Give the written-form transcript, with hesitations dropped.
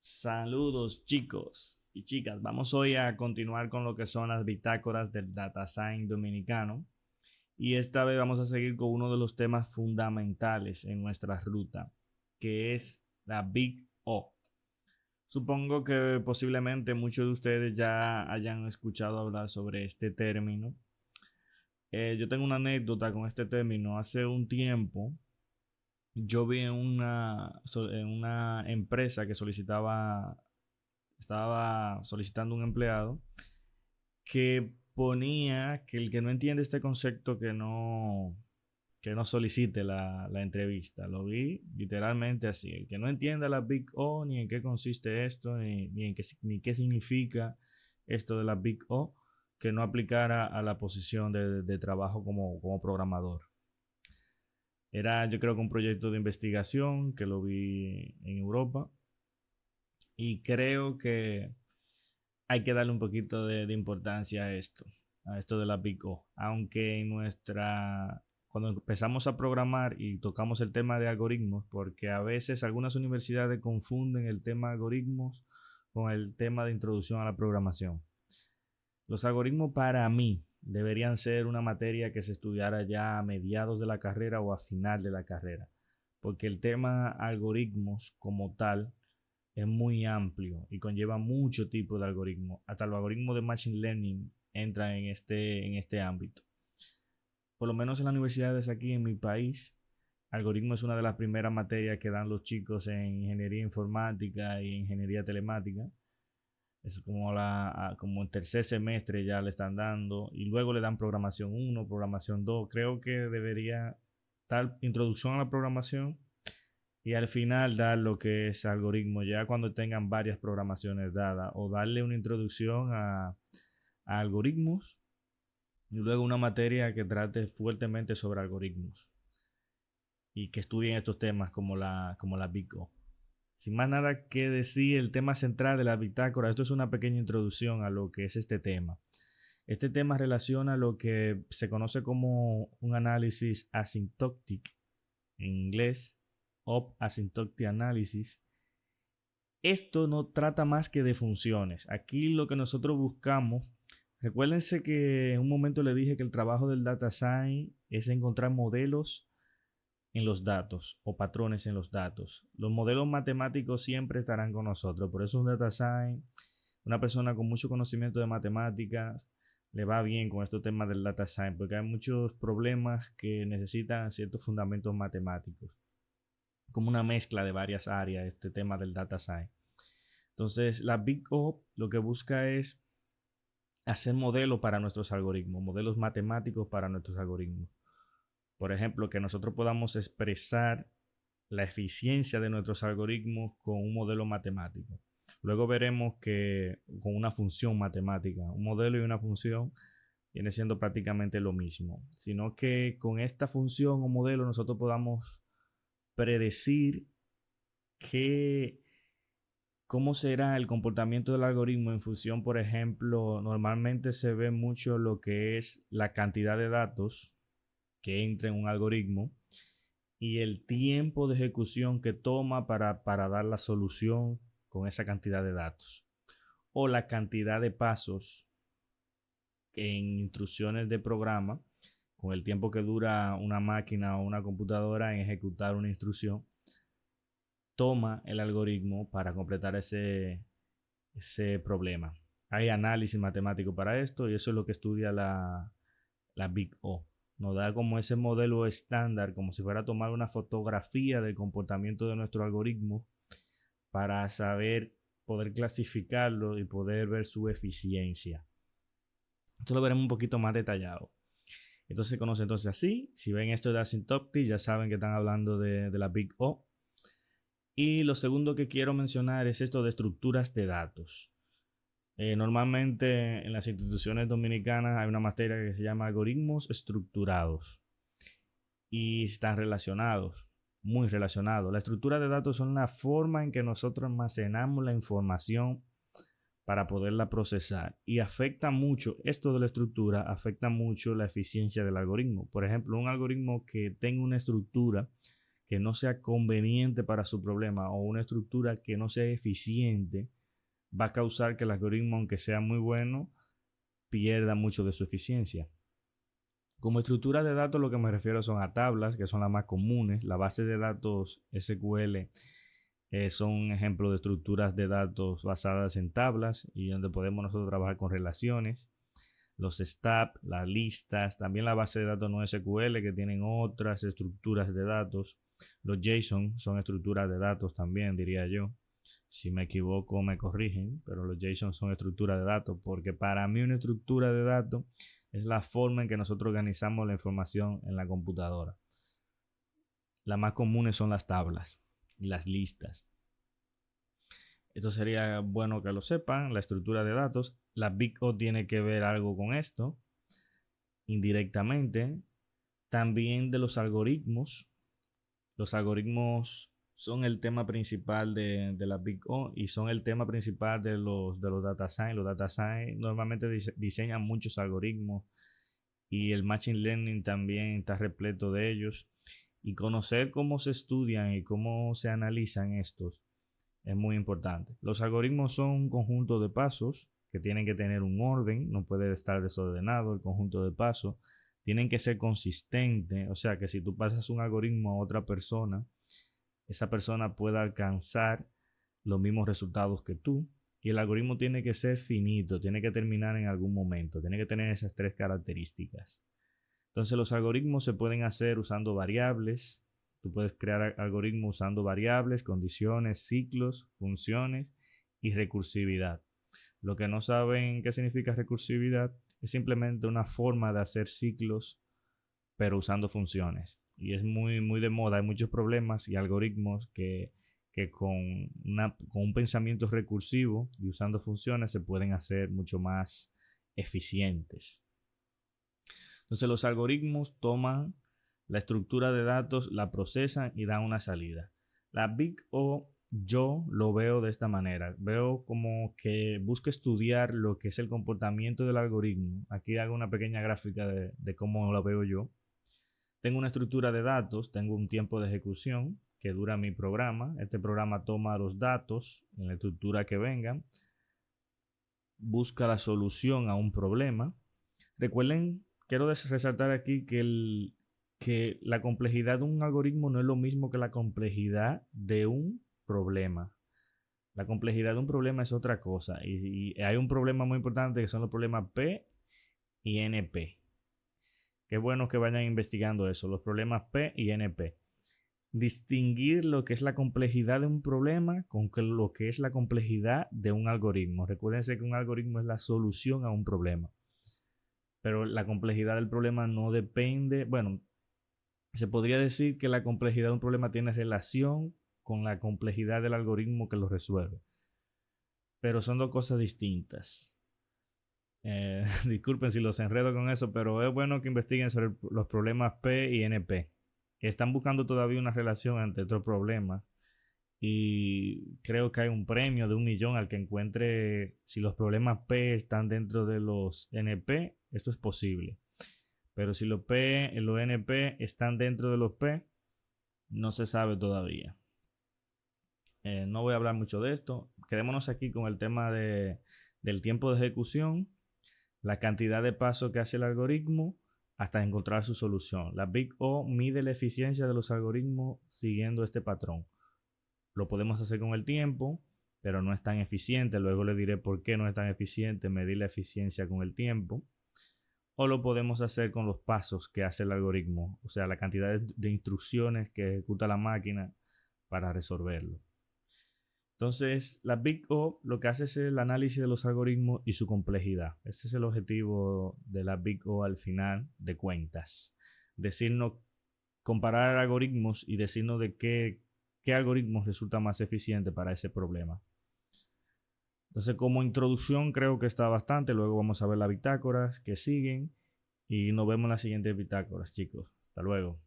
Saludos chicos y chicas, vamos hoy a continuar con lo que son las bitácoras del Data Science dominicano y esta vez vamos a seguir con uno de los temas fundamentales en nuestra ruta, que es la Big O. Supongo que posiblemente muchos de ustedes ya hayan escuchado hablar sobre este término. Yo tengo una anécdota con este término. Hace un tiempo yo vi en una empresa que estaba solicitando un empleado que ponía que el que no entiende este concepto que no solicite la entrevista. Lo vi literalmente así. El que no entienda la Big O, ni en qué consiste esto, ni qué significa esto de la Big O, que no aplicara a la posición de trabajo como programador. Era, yo creo que un proyecto de investigación que lo vi en Europa y creo que hay que darle un poquito de importancia a esto de la Big O. Aunque cuando empezamos a programar y tocamos el tema de algoritmos, porque a veces algunas universidades confunden el tema de algoritmos con el tema de introducción a la programación. Los algoritmos para mí deberían ser una materia que se estudiara ya a mediados de la carrera o a final de la carrera, porque el tema algoritmos como tal es muy amplio y conlleva mucho tipo de algoritmos. Hasta los algoritmos de Machine Learning entran en este ámbito. Por lo menos en las universidades aquí en mi país, algoritmo es una de las primeras materias que dan los chicos en ingeniería informática y ingeniería telemática. Es como en tercer semestre ya le están dando y luego le dan programación uno, programación 2. Creo que debería dar introducción a la programación y al final dar lo que es algoritmo ya cuando tengan varias programaciones dadas o darle una introducción a algoritmos y luego una materia que trate fuertemente sobre algoritmos y que estudien estos temas como la Big O. Sin más nada que decir, el tema central de la bitácora, esto es una pequeña introducción a lo que es este tema. Este tema relaciona lo que se conoce como un análisis asymptotic en inglés, Asymptotic Analysis. Esto no trata más que de funciones. Aquí lo que nosotros buscamos, recuérdense que en un momento le dije que el trabajo del data science es encontrar modelos en los datos o patrones en los datos. Los modelos matemáticos siempre estarán con nosotros, por eso un data science, una persona con mucho conocimiento de matemáticas, le va bien con estos temas del data science, porque hay muchos problemas que necesitan ciertos fundamentos matemáticos, como una mezcla de varias áreas, este tema del data science. Entonces, la Big O lo que busca es hacer modelos para nuestros algoritmos, modelos matemáticos para nuestros algoritmos. Por ejemplo, que nosotros podamos expresar la eficiencia de nuestros algoritmos con un modelo matemático. Luego veremos que con una función matemática, un modelo y una función viene siendo prácticamente lo mismo, sino que con esta función o modelo nosotros podamos predecir qué, cómo será el comportamiento del algoritmo en función, por ejemplo, normalmente se ve mucho lo que es la cantidad de datos que entra en un algoritmo y el tiempo de ejecución que toma para dar la solución con esa cantidad de datos o la cantidad de pasos en instrucciones de programa con el tiempo que dura una máquina o una computadora en ejecutar una instrucción toma el algoritmo para completar ese problema. Hay análisis matemático para esto y eso es lo que estudia la Big O. Nos da como ese modelo estándar, como si fuera a tomar una fotografía del comportamiento de nuestro algoritmo para saber, poder clasificarlo y poder ver su eficiencia. Esto lo veremos un poquito más detallado. Esto se conoce entonces así. Si ven esto de asymptotic, ya saben que están hablando de la Big O. Y lo segundo que quiero mencionar es esto de estructuras de datos. Normalmente en las instituciones dominicanas hay una materia que se llama algoritmos estructurados y están relacionados, muy relacionados. La estructura de datos son la forma en que nosotros almacenamos la información para poderla procesar y afecta mucho, esto de la estructura afecta mucho la eficiencia del algoritmo. Por ejemplo, un algoritmo que tenga una estructura que no sea conveniente para su problema o una estructura que no sea eficiente, va a causar que el algoritmo, aunque sea muy bueno, pierda mucho de su eficiencia. Como estructura de datos, lo que me refiero son a tablas, que son las más comunes. La base de datos SQL son ejemplos de estructuras de datos basadas en tablas y donde podemos nosotros trabajar con relaciones. Los STAP, las listas, también la base de datos no SQL que tienen otras estructuras de datos. Los JSON son estructuras de datos también, diría yo. Si me equivoco, me corrigen, pero los JSON son estructuras de datos porque para mí una estructura de datos es la forma en que nosotros organizamos la información en la computadora. Las más comunes son las tablas y las listas. Esto sería bueno que lo sepan, la estructura de datos. La Big O tiene que ver algo con esto, indirectamente. También de los algoritmos. Los algoritmos son el tema principal de la Big O y son el tema principal de los data science. Los data science normalmente diseñan muchos algoritmos y el machine learning también está repleto de ellos. Y conocer cómo se estudian y cómo se analizan estos es muy importante. Los algoritmos son un conjunto de pasos que tienen que tener un orden, no puede estar desordenado el conjunto de pasos. Tienen que ser consistentes, o sea que si tú pasas un algoritmo a otra persona, esa persona pueda alcanzar los mismos resultados que tú. Y el algoritmo tiene que ser finito, tiene que terminar en algún momento, tiene que tener esas tres características. Entonces los algoritmos se pueden hacer usando variables. Tú puedes crear algoritmos usando variables, condiciones, ciclos, funciones y recursividad. Lo que no saben qué significa recursividad es simplemente una forma de hacer ciclos pero usando funciones. Y es muy de moda. Hay muchos problemas y algoritmos que con un pensamiento recursivo y usando funciones se pueden hacer mucho más eficientes. Entonces los algoritmos toman la estructura de datos, la procesan y dan una salida. La Big O yo lo veo de esta manera. Veo como que busca estudiar lo que es el comportamiento del algoritmo. Aquí hago una pequeña gráfica de cómo lo veo yo. Tengo una estructura de datos, tengo un tiempo de ejecución que dura mi programa. Este programa toma los datos en la estructura que vengan, busca la solución a un problema. Recuerden, quiero resaltar aquí que la complejidad de un algoritmo no es lo mismo que la complejidad de un problema. La complejidad de un problema es otra cosa. Y hay un problema muy importante que son los problemas P y NP. Qué bueno que vayan investigando eso, los problemas P y NP. Distinguir lo que es la complejidad de un problema con lo que es la complejidad de un algoritmo. Recuérdense que un algoritmo es la solución a un problema. Pero la complejidad del problema no depende, bueno, se podría decir que la complejidad de un problema tiene relación con la complejidad del algoritmo que lo resuelve. Pero son dos cosas distintas. Disculpen si los enredo con eso, pero es bueno que investiguen sobre los problemas P y NP. Están buscando todavía una relación entre otros problemas y creo que hay un premio de 1 millón al que encuentre si los problemas P están dentro de los NP. Esto es posible. Pero si los NP están dentro de los P, no se sabe todavía. No voy a hablar mucho de esto. Quedémonos aquí con el tema del tiempo de ejecución, la cantidad de pasos que hace el algoritmo hasta encontrar su solución. La Big O mide la eficiencia de los algoritmos siguiendo este patrón. Lo podemos hacer con el tiempo, pero no es tan eficiente. Luego le diré por qué no es tan eficiente medir la eficiencia con el tiempo. O lo podemos hacer con los pasos que hace el algoritmo, o sea, la cantidad de instrucciones que ejecuta la máquina para resolverlo. Entonces, la Big O lo que hace es el análisis de los algoritmos y su complejidad. Ese es el objetivo de la Big O al final de cuentas. Decirnos, comparar algoritmos y decirnos de qué algoritmos resulta más eficiente para ese problema. Entonces, como introducción creo que está bastante. Luego vamos a ver las bitácoras que siguen y nos vemos en las siguientes bitácoras, chicos. Hasta luego.